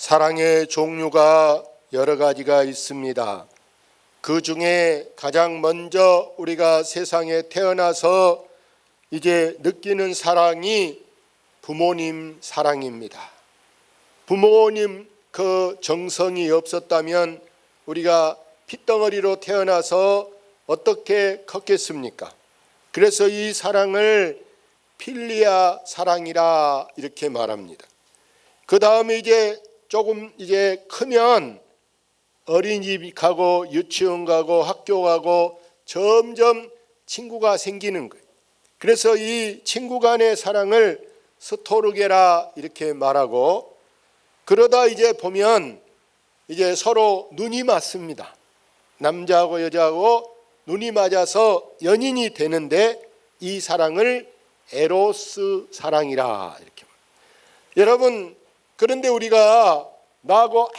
사랑의 종류가 여러 가지가 있습니다. 그 중에 가장 먼저 우리가 세상에 태어나서 이제 느끼는 사랑이 부모님 사랑입니다. 부모님 그 정성이 없었다면 우리가 핏덩어리로 태어나서 어떻게 컸겠습니까? 그래서 이 사랑을 필리아 사랑이라 이렇게 말합니다. 그 다음에 이제 조금 이제 크면 어린이집 가고 유치원 가고 학교 가고 점점 친구가 생기는 거예요. 그래서 이 친구 간의 사랑을 스토르게라 이렇게 말하고, 그러다 이제 보면 이제 서로 눈이 맞습니다. 남자하고 여자하고 눈이 맞아서 연인이 되는데 이 사랑을 에로스 사랑이라 이렇게 말합니다. 여러분, 그런데 우리가 나하고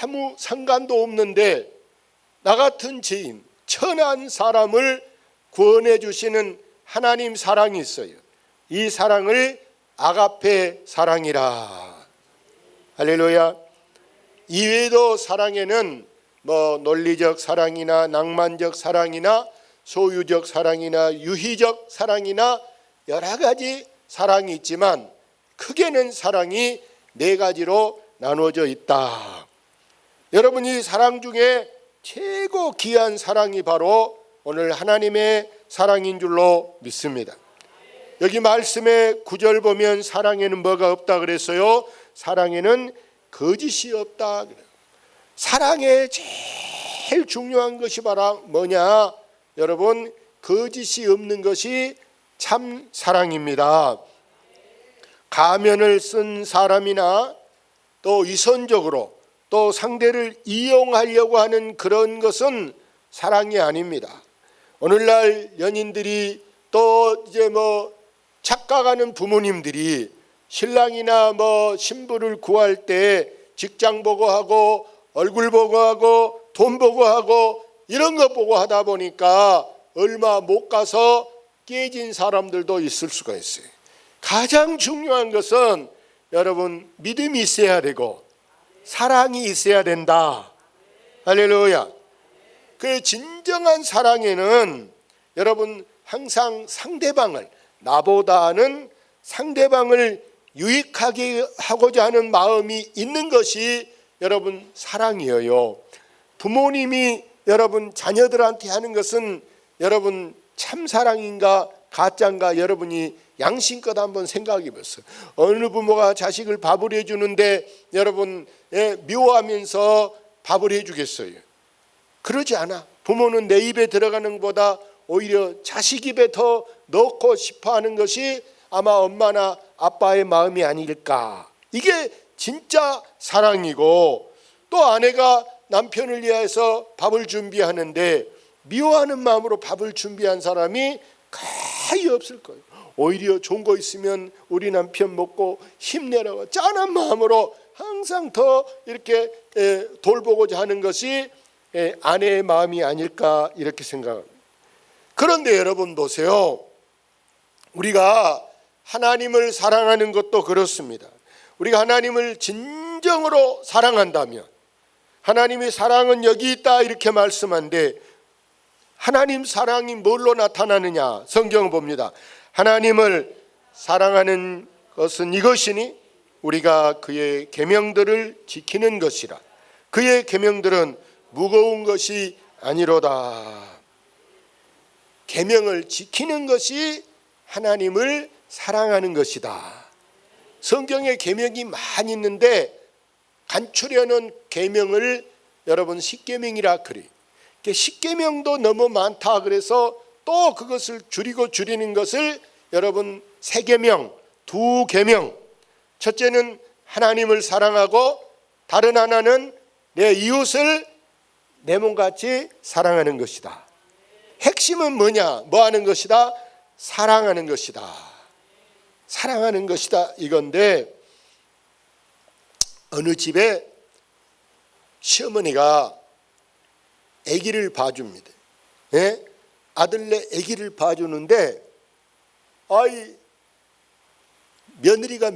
아무 상관도 없는데 나 같은 죄인, 천한 사람을 구원해 주시는 하나님 사랑이 있어요. 이 사랑을 아가페 사랑이라. 할렐루야. 이외에도 사랑에는 논리적 사랑이나 낭만적 사랑이나 소유적 사랑이나 유희적 사랑이나 여러 가지 사랑이 있지만 크게는 사랑이 네 가지로 나누어져 있다. 여러분, 이 사랑 중에 최고 귀한 사랑이 바로 오늘 하나님의 사랑인 줄로 믿습니다. 여기 말씀의 9절 보면 사랑에는 뭐가 없다 그랬어요? 사랑에는 거짓이 없다 그래요. 사랑에 제일 중요한 것이 바로 뭐냐? 여러분, 거짓이 없는 것이 참 사랑입니다. 가면을 쓴 사람이나 또 위선적으로 또 상대를 이용하려고 하는 그런 것은 사랑이 아닙니다. 오늘날 연인들이 또 이제 착각하는 부모님들이 신랑이나 신부를 구할 때 직장 보고 하고 얼굴 보고 하고 돈 보고 하고 이런 거 보고 하다 보니까 얼마 못 가서 깨진 사람들도 있을 수가 있어요. 가장 중요한 것은 여러분, 믿음이 있어야 되고 사랑이 있어야 된다. 할렐루야. 그 진정한 사랑에는 여러분 항상 상대방을, 나보다는 상대방을 유익하게 하고자 하는 마음이 있는 것이 여러분 사랑이에요. 부모님이 여러분 자녀들한테 하는 것은 여러분 참사랑인가 가짜인가 여러분이 양심껏 한번 생각해 보세요. 어느 부모가 자식을 밥을 해주는데 여러분 미워하면서 밥을 해주겠어요? 그러지 않아. 부모는 내 입에 들어가는 것보다 오히려 자식 입에 더 넣고 싶어 하는 것이 아마 엄마나 아빠의 마음이 아닐까. 이게 진짜 사랑이고, 또 아내가 남편을 위해서 밥을 준비하는데 미워하는 마음으로 밥을 준비한 사람이 거의 없을 거예요. 오히려 좋은 거 있으면 우리 남편 먹고 힘내라고 짠한 마음으로 항상 더 이렇게 돌보고자 하는 것이 아내의 마음이 아닐까 이렇게 생각합니다. 그런데 여러분 보세요. 우리가 하나님을 사랑하는 것도 그렇습니다. 우리가 하나님을 진정으로 사랑한다면, 하나님의 사랑은 여기 있다 이렇게 말씀한데, 하나님 사랑이 뭘로 나타나느냐? 성경을 봅니다. 하나님을 사랑하는 것은 이것이니 우리가 그의 계명들을 지키는 것이라. 그의 계명들은 무거운 것이 아니로다. 계명을 지키는 것이 하나님을 사랑하는 것이다. 성경에 계명이 많이 있는데 간추려는 계명을 여러분 십계명이라 그래요. 십계명도 너무 많다 그래서 또 그것을 줄이는 것을 여러분 세 계명, 두 계명. 첫째는 하나님을 사랑하고 다른 하나는 내 이웃을 내 몸같이 사랑하는 것이다. 핵심은 뭐냐? 뭐 하는 것이다? 사랑하는 것이다. 사랑하는 것이다 이건데, 어느 집에 시어머니가 아기를 봐줍니다. 아들네 아기를 봐주는데 며느리가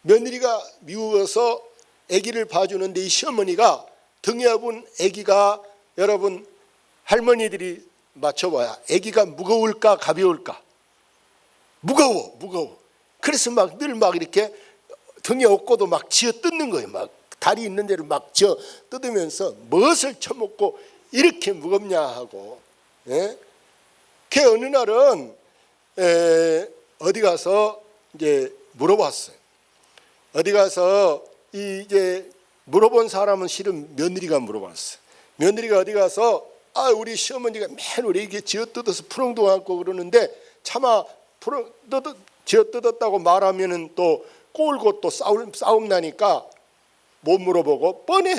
며느리가 미워서 아기를 봐주는데 이 시어머니가 등에 업은 아기가, 여러분 할머니들이 맞춰봐야 아기가 무거울까 가벼울까? 무거워. 그래서 막 늘 막 이렇게 등에 업고도 막 쥐어 뜯는 거예요. 막 다리 있는 데를 막 쥐어 뜯으면서 무엇을 처먹고 이렇게 무겁냐 하고. 예? 그 어느 날은 어디 가서 이제 물어봤어요. 어디 가서 이제 물어본 사람은 실은 며느리가 물어봤어요. 며느리가 어디 가서 우리 시어머니가 맨 우리 이게 쥐어 뜯어서 푸릉도 안고 그러는데 차마 쥐어 뜯었다고 말하면은 또 꼬울고 또 싸움 나니까 못 물어보고 뻔해.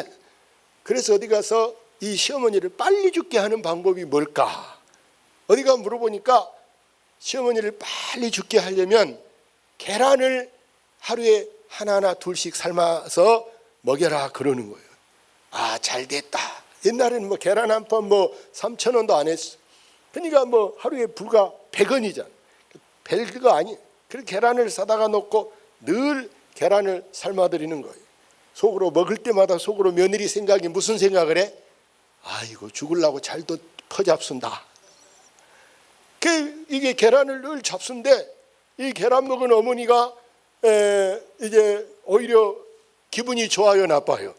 그래서 어디 가서 이 시어머니를 빨리 죽게 하는 방법이 뭘까? 어디가 물어보니까 시어머니를 빨리 죽게 하려면 계란을 하루에 하나하나 둘씩 삶아서 먹여라 그러는 거예요. 잘 됐다. 옛날에는 뭐 계란 한 판 3,000원도 안 했어. 그러니까 하루에 불과 100원이잖아. 별거 아니. 그래서 계란을 사다가 놓고 늘 계란을 삶아드리는 거예요. 속으로 먹을 때마다 속으로 며느리 생각이 무슨 생각을 해? 이거 죽으려고 잘도 퍼잡순다. 이게 계란을 늘 잡순데 이 계란 먹은 어머니가 이제 오히려 기분이 좋아요, 나빠요?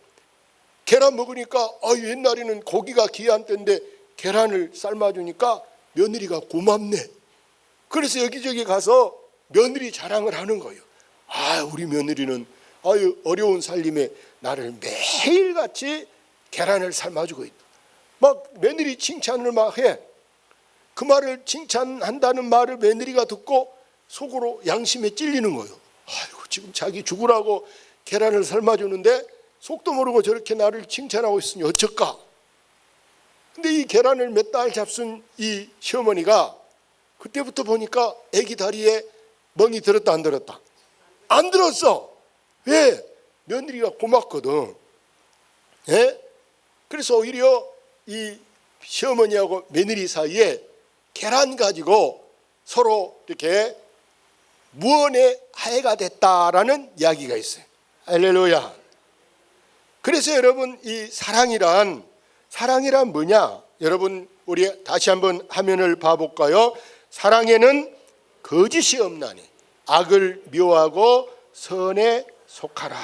계란 먹으니까 옛날에는 고기가 귀한 때인데 계란을 삶아주니까 며느리가 고맙네. 그래서 여기저기 가서 며느리 자랑을 하는 거예요. 우리 며느리는 어려운 살림에 나를 매일같이 계란을 삶아주고 있다. 막 며느리 칭찬을 막 해. 그 말을 칭찬한다는 말을 며느리가 듣고 속으로 양심에 찔리는 거예요. 지금 자기 죽으라고 계란을 삶아주는데 속도 모르고 저렇게 나를 칭찬하고 있으니 어쩔까? 근데 이 계란을 몇 달 잡순 이 시어머니가 그때부터 보니까 아기 다리에 멍이 들었다 안 들었다? 안 들었어. 왜? 며느리가 고맙거든. 예? 그래서 오히려 이 시어머니하고 며느리 사이에 계란 가지고 서로 이렇게 무언의 화해가 됐다라는 이야기가 있어요. 할렐루야. 그래서 여러분 이 사랑이란 뭐냐? 여러분 우리 다시 한번 화면을 봐볼까요? 사랑에는 거짓이 없나니 악을 미워하고 선에 속하라.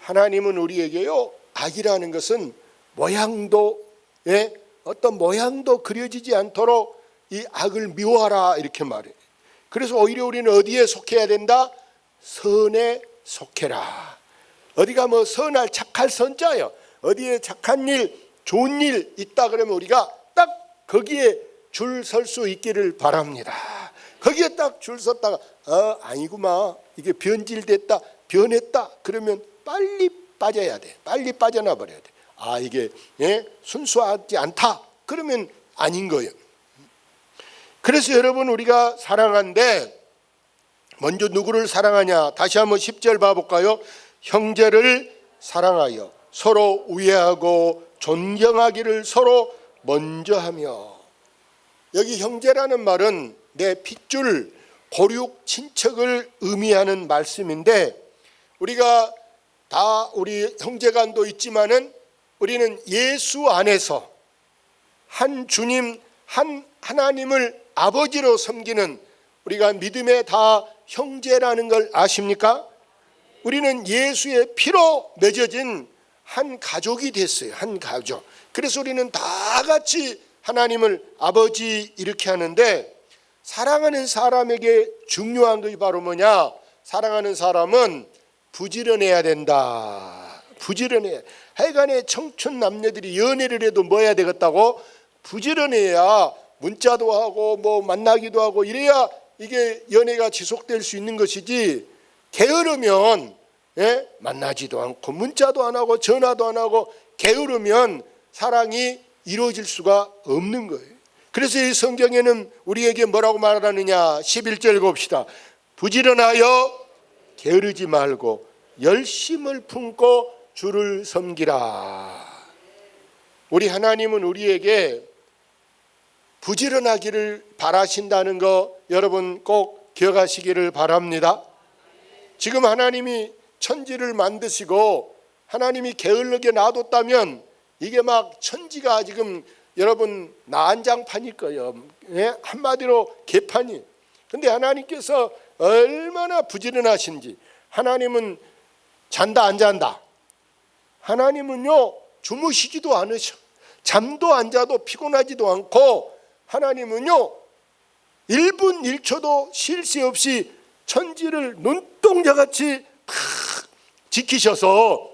하나님은 우리에게요, 악이라는 것은 어떤 모양도 그려지지 않도록 이 악을 미워하라 이렇게 말해요. 그래서 오히려 우리는 어디에 속해야 된다? 선에 속해라. 어디가 선할 착할 선자요. 어디에 착한 일, 좋은 일 있다 그러면 우리가 딱 거기에 줄 설 수 있기를 바랍니다. 거기에 딱 줄 섰다가 아니구만, 이게 변질됐다, 변했다 그러면 빨리 빠져야 돼. 빨리 빠져나 버려야 돼. 이게 순수하지 않다 그러면 아닌 거예요. 그래서 여러분 우리가 사랑하는데 먼저 누구를 사랑하냐? 다시 한번 10절 봐볼까요? 형제를 사랑하여 서로 우애하고 존경하기를 서로 먼저 하며. 여기 형제라는 말은 내 핏줄 고륙 친척을 의미하는 말씀인데 우리가 다 우리 형제간도 있지만은 우리는 예수 안에서 한 주님, 한 하나님을 아버지로 섬기는 우리가 믿음에 다 형제라는 걸 아십니까? 우리는 예수의 피로 맺어진 한 가족이 됐어요. 한 가족. 그래서 우리는 다 같이 하나님을 아버지 이렇게 하는데 사랑하는 사람에게 중요한 것이 바로 뭐냐? 사랑하는 사람은 부지런해야 된다. 부지런해. 하여간에 청춘 남녀들이 연애를 해도 뭐 해야 되겠다고? 부지런해야 문자도 하고 만나기도 하고 이래야 이게 연애가 지속될 수 있는 것이지, 게으르면 만나지도 않고 문자도 안 하고 전화도 안 하고 게으르면 사랑이 이루어질 수가 없는 거예요. 그래서 이 성경에는 우리에게 뭐라고 말하느냐? 11절 봅시다. 부지런하여 게으르지 말고 열심을 품고 주를 섬기라. 우리 하나님은 우리에게 부지런하기를 바라신다는 거 여러분 꼭 기억하시기를 바랍니다. 지금 하나님이 천지를 만드시고 하나님이 게을르게 놔뒀다면 이게 막 천지가 지금 여러분 난장판일 거예요. 예? 한마디로 개판이. 근데 하나님께서 얼마나 부지런하신지. 하나님은 잔다 안 잔다. 하나님은요 주무시지도 않으셔. 잠도 안 자도 피곤하지도 않고 하나님은요 1분 1초도 쉴 새 없이 천지를 눈동자같이 탁 지키셔서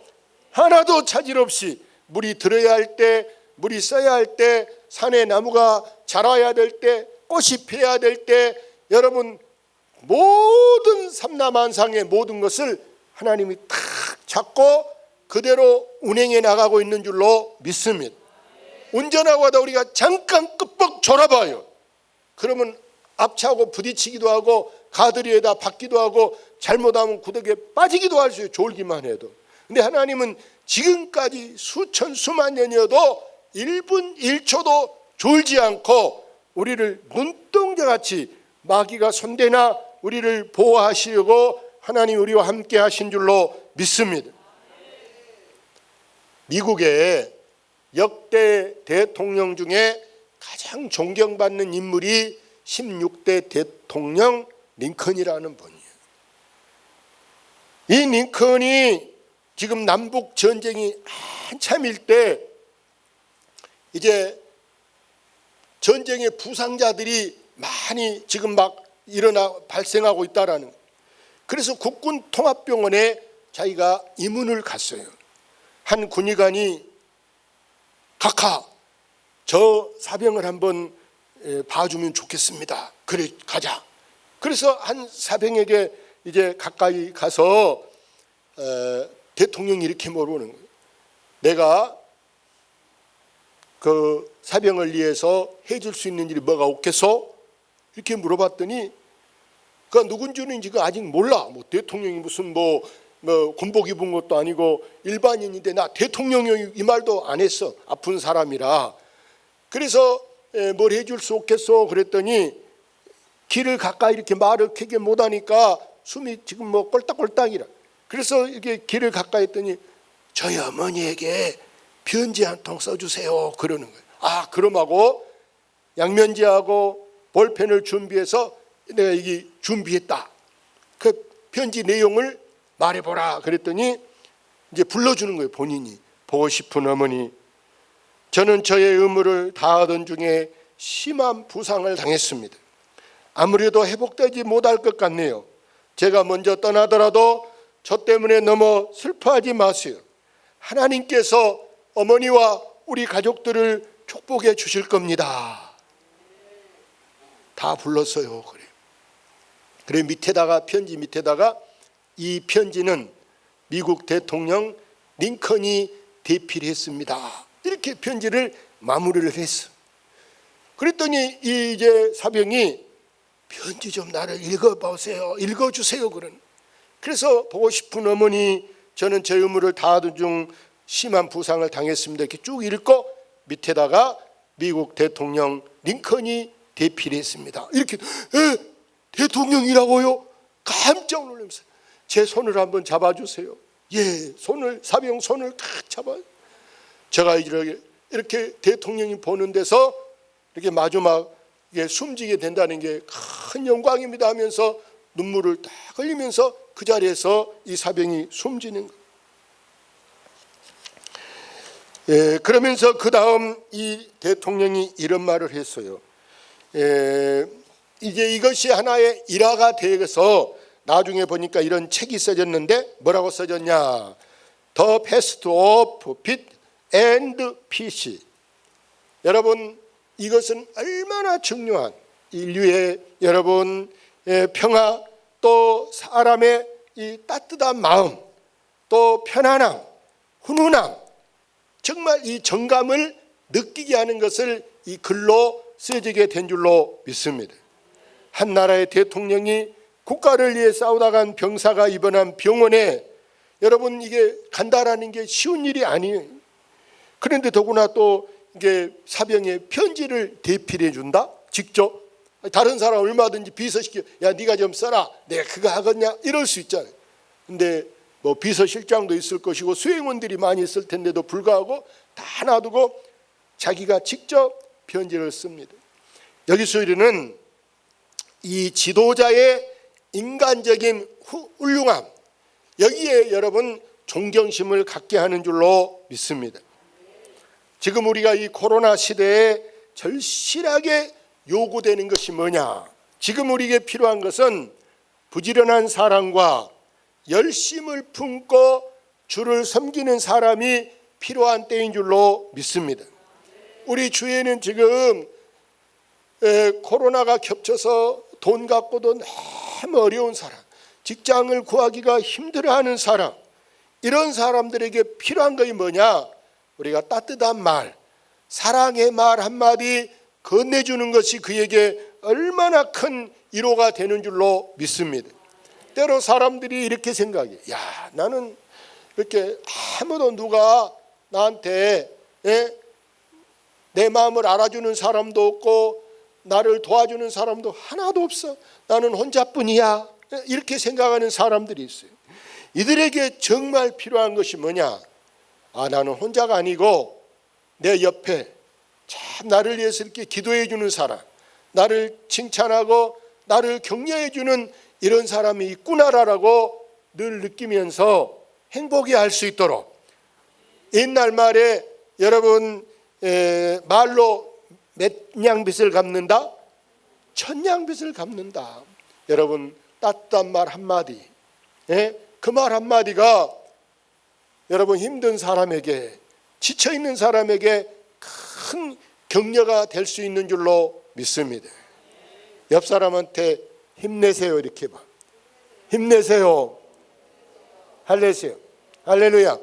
하나도 차질 없이 물이 들어야 할 때, 물이 써야 할 때, 산에 나무가 자라야 될 때, 꽃이 피어야 될 때, 여러분 모든 삼라만상의 모든 것을 하나님이 탁 잡고 그대로 운행해 나가고 있는 줄로 믿습니다. 운전하고 하다 우리가 잠깐 끄뻑 졸아봐요. 그러면 앞차하고 부딪히기도 하고 가드리에다 박기도 하고 잘못하면 구덕에 빠지기도 할 수 있어요. 졸기만 해도. 근데 하나님은 지금까지 수천 수만 년이어도 1분 1초도 졸지 않고 우리를 눈동자같이 마귀가 손대나 우리를 보호하시려고 하나님 우리와 함께 하신 줄로 믿습니다. 미국의 역대 대통령 중에 가장 존경받는 인물이 16대 대통령 링컨이라는 분이에요. 이 링컨이 지금 남북 전쟁이 한참일 때 이제 전쟁의 부상자들이 많이 지금 막 발생하고 있다라는 거예요. 그래서 국군 통합병원에 자기가 입문을 갔어요. 한 군의관이 각하 저 사병을 한번 봐주면 좋겠습니다. 그래 가자. 그래서 한 사병에게 이제 가까이 가서 대통령이 이렇게 물어보는 거예요. 내가 그 사병을 위해서 해줄 수 있는 일이 뭐가 없겠소? 이렇게 물어봤더니 그 누군지는 지금 아직 몰라. 뭐 대통령이 무슨 뭐 군복 입은 것도 아니고 일반인인데 나 대통령이 이 말도 안 했어. 아픈 사람이라. 그래서 뭘 해줄 수 없겠소? 그랬더니 길을 가까이 이렇게 말을 크게 못하니까 숨이 지금 뭐 꼴딱꼴딱이라. 그래서 이렇게 길을 가까이 했더니 저희 어머니에게 편지 한 통 써주세요 그러는 거예요. 아 그럼 하고 양면지하고 볼펜을 준비해서 내가 이게 준비했다. 그 편지 내용을 말해보라 그랬더니 이제 불러주는 거예요. 본인이 보고 싶은 어머니, 저는 저의 의무를 다하던 중에 심한 부상을 당했습니다. 아무래도 회복되지 못할 것 같네요. 제가 먼저 떠나더라도 저 때문에 너무 슬퍼하지 마세요. 하나님께서 어머니와 우리 가족들을 축복해 주실 겁니다. 다 불렀어요. 그래 밑에다가 편지 밑에다가 이 편지는 미국 대통령 링컨이 대필 했습니다. 이렇게 편지를 마무리를 했어. 그랬더니 이제 사병이 편지 좀 나를 읽어보세요. 읽어주세요. 그래서 보고 싶은 어머니, 저는 제 의무를 다하던 중 심한 부상을 당했습니다. 이렇게 쭉 읽고 밑에다가 미국 대통령 링컨이 대필했습니다. 이렇게 대통령이라고요? 깜짝 놀라면서 제 손을 한번 잡아주세요. 예, 사병 손을 탁 잡아요. 제가 이렇게 대통령이 보는 데서 이렇게 마지막에 숨지게 된다는 게 큰 영광입니다 하면서 눈물을 딱 흘리면서 그 자리에서 이 사병이 숨지는 거예요. 예, 그러면서 그 다음 이 대통령이 이런 말을 했어요. 이제 이것이 하나의 일화가 되어서 나중에 보니까 이런 책이 써졌는데 뭐라고 써졌냐? The Past of Peace and Peace. 여러분 이것은 얼마나 중요한 인류의 여러분 평화, 또 사람의 이 따뜻한 마음, 또 편안함, 훈훈함, 정말 이 정감을 느끼게 하는 것을 이 글로 쓰여지게 된 줄로 믿습니다. 한 나라의 대통령이 국가를 위해 싸우다 간 병사가 입원한 병원에 여러분 이게 간다라는 게 쉬운 일이 아니에요. 그런데 더구나 또 이게 사병에 편지를 대필해 준다? 직접 다른 사람 얼마든지 비서시켜 야 네가 좀 써라 내가 그거 하겠냐 이럴 수 있잖아요. 근데 뭐 비서실장도 있을 것이고 수행원들이 많이 있을 텐데도 불구하고 다 놔두고 자기가 직접 편지를 씁니다. 여기서 우리는 이 지도자의 인간적인 훌륭함, 여기에 여러분 존경심을 갖게 하는 줄로 믿습니다. 지금 우리가 이 코로나 시대에 절실하게 요구되는 것이 뭐냐? 지금 우리에게 필요한 것은 부지런한 사랑과 열심을 품고 주를 섬기는 사람이 필요한 때인 줄로 믿습니다. 우리 주위에는 지금 코로나가 겹쳐서 돈 갖고도 너무 어려운 사람, 직장을 구하기가 힘들어하는 사람, 이런 사람들에게 필요한 것이 뭐냐? 우리가 따뜻한 말, 사랑의 말 한마디 건네주는 것이 그에게 얼마나 큰 위로가 되는 줄로 믿습니다. 때로 사람들이 이렇게 생각해. 야, 나는 이렇게 아무도 누가 나한테 내 마음을 알아주는 사람도 없고 나를 도와주는 사람도 하나도 없어. 나는 혼자뿐이야. 이렇게 생각하는 사람들이 있어요. 이들에게 정말 필요한 것이 뭐냐? 아, 나는 혼자가 아니고 내 옆에 참 나를 위해서 이렇게 기도해 주는 사람, 나를 칭찬하고 나를 격려해 주는 이런 사람이 있구나라고 늘 느끼면서 행복해 할 수 있도록, 옛날 말에 여러분 말로 몇 냥빚을 갚는다? 천냥빚을 갚는다. 여러분 따뜻한 말 한마디, 그 말 한마디가 여러분 힘든 사람에게, 지쳐있는 사람에게 큰 격려가 될 수 있는 줄로 믿습니다. 옆 사람한테 힘내세요 이렇게 봐. 힘내세요. 할래세요. 할렐루야.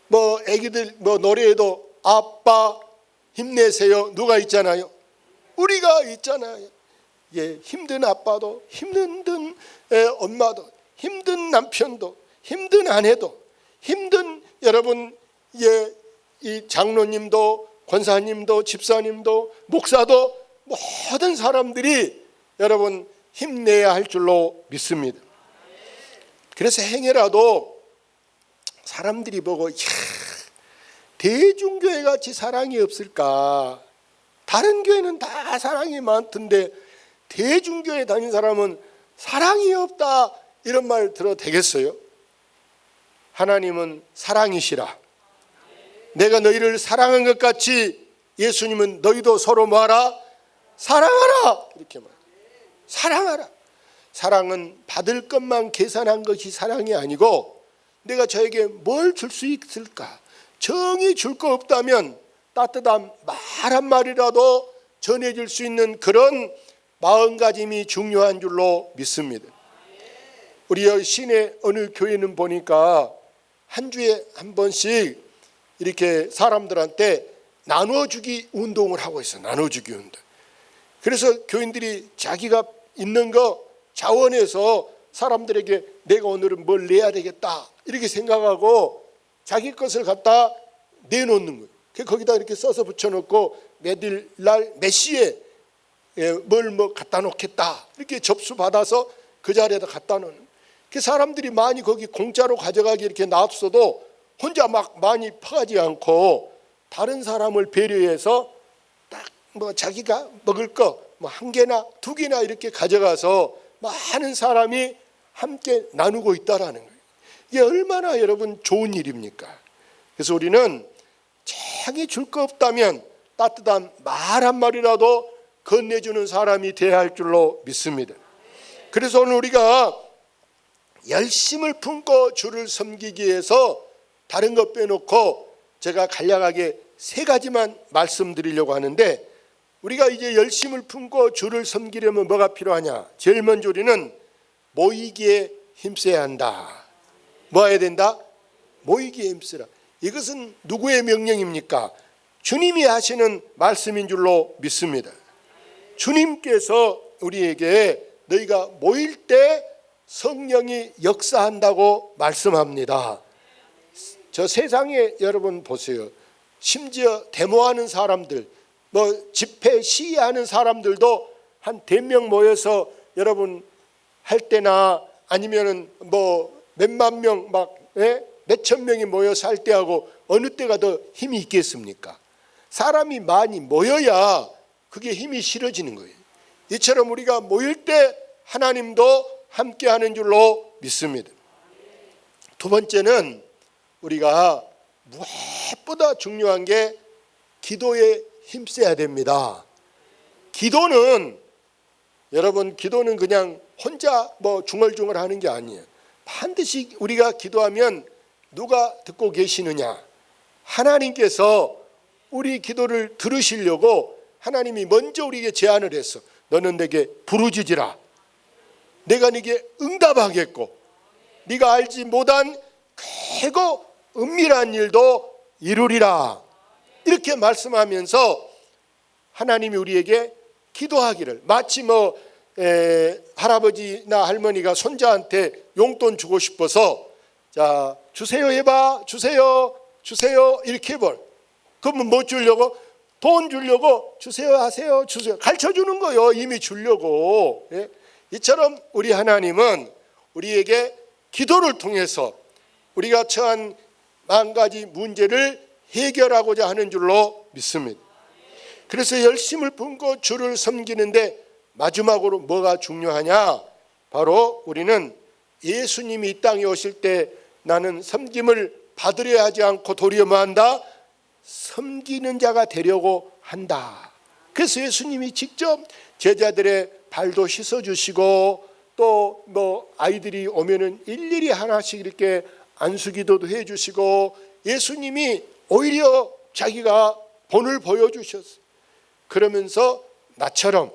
뭐 애기들 뭐 노래에도 아빠 힘내세요 누가 있잖아요. 우리가 있잖아요. 예, 힘든 아빠도 힘든 엄마도 힘든 남편도 힘든 아내도 힘든 여러분 이 장로님도 권사님도 집사님도 목사도 모든 사람들이 여러분 힘내야 할 줄로 믿습니다. 그래서 행여라도 사람들이 보고 야, 대중교회 같이 사랑이 없을까? 다른 교회는 다 사랑이 많던데 대중교회 다닌 사람은 사랑이 없다, 이런 말 들어도 되겠어요? 하나님은 사랑이시라. 내가 너희를 사랑한 것 같이 예수님은 너희도 서로 뭐하라? 사랑하라. 이렇게 말해요. 사랑하라. 사랑은 받을 것만 계산한 것이 사랑이 아니고 내가 저에게 뭘 줄 수 있을까? 정이 줄 거 없다면 따뜻한 말 한마디라도 전해줄 수 있는 그런 마음가짐이 중요한 줄로 믿습니다. 우리 시내 어느 교회는 보니까 한 주에 한 번씩 이렇게 사람들한테 나눠주기 운동을 하고 있어. 나눠주기 운동. 그래서 교인들이 자기가 있는 거 자원해서 사람들에게 내가 오늘은 뭘 내야 되겠다 이렇게 생각하고 자기 것을 갖다 내놓는 거예요. 거기다 이렇게 써서 붙여놓고 매일 날 몇 시에 뭘 뭐 갖다 놓겠다 이렇게 접수 받아서 그 자리에다 갖다 놓는. 그 사람들이 많이 거기 공짜로 가져가기 이렇게 놔뒀어도 혼자 막 많이 퍼가지 않고 다른 사람을 배려해서 딱 뭐 자기가 먹을 거 뭐 한 개나 두 개나 이렇게 가져가서 많은 사람이 함께 나누고 있다라는 거예요. 이게 얼마나 여러분 좋은 일입니까? 그래서 우리는 장이 줄 거 없다면 따뜻한 말 한마디라도 건네주는 사람이 되어야 할 줄로 믿습니다. 그래서 오늘 우리가 열심을 품고 주를 섬기기 위해서 다른 것 빼놓고 제가 간략하게 세 가지만 말씀드리려고 하는데, 우리가 이제 열심을 품고 주를 섬기려면 뭐가 필요하냐? 제일 먼저 우리는 모이기에 힘써야 한다. 뭐 해야 된다? 모이기에 힘쓰라. 이것은 누구의 명령입니까? 주님이 하시는 말씀인 줄로 믿습니다. 주님께서 우리에게 너희가 모일 때 성령이 역사한다고 말씀합니다. 저 세상에 여러분 보세요. 심지어 데모하는 사람들, 뭐 집회 시위하는 사람들도 한 100명 모여서 여러분 할 때나 아니면은 뭐 몇만 명 막 몇천 명이 모여서 할 때하고 어느 때가 더 힘이 있겠습니까? 사람이 많이 모여야 그게 힘이 실어지는 거예요. 이처럼 우리가 모일 때 하나님도 함께하는 줄로 믿습니다. 두 번째는 우리가 무엇보다 중요한 게 기도에 힘써야 됩니다. 기도는 여러분, 기도는 그냥 혼자 중얼중얼 하는 게 아니에요. 반드시 우리가 기도하면 누가 듣고 계시느냐? 하나님께서 우리 기도를 들으시려고 하나님이 먼저 우리에게 제안을 했어. 너는 내게 부르짖으라. 내가 네게 응답하겠고 네가 알지 못한 크고 은밀한 일도 이루리라. 이렇게 말씀하면서 하나님이 우리에게 기도하기를, 마치 할아버지나 할머니가 손자한테 용돈 주고 싶어서 자 주세요 해봐, 주세요 이렇게 해볼. 그러면 뭐 주려고? 돈 주려고 주세요 하세요, 주세요 가르쳐주는 거예요. 이미 주려고. 이처럼 우리 하나님은 우리에게 기도를 통해서 우리가 처한 만 가지 문제를 해결하고자 하는 줄로 믿습니다. 그래서 열심을 품고 주를 섬기는데 마지막으로 뭐가 중요하냐? 바로 우리는 예수님이 이 땅에 오실 때 나는 섬김을 받으려 하지 않고 도리어 뭐한다? 섬기는 자가 되려고 한다. 그래서 예수님이 직접 제자들의 발도 씻어주시고 또 아이들이 오면은 일일이 하나씩 이렇게 안수기도도 해주시고 예수님이 오히려 자기가 본을 보여주셨어요. 그러면서 나처럼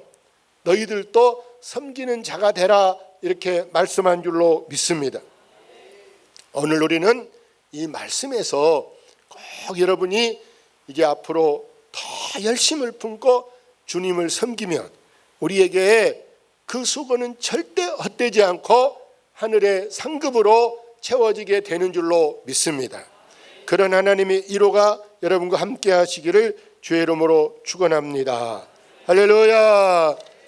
너희들도 섬기는 자가 되라 이렇게 말씀한 줄로 믿습니다. 오늘 우리는 이 말씀에서 꼭 여러분이 이게 앞으로 더 열심을 품고 주님을 섬기면 우리에게 그 수고는 절대 헛되지 않고 하늘의 상급으로 채워지게 되는 줄로 믿습니다. 그런 하나님의 위로가 여러분과 함께 하시기를 주의 이름으로 축원합니다. 할렐루야.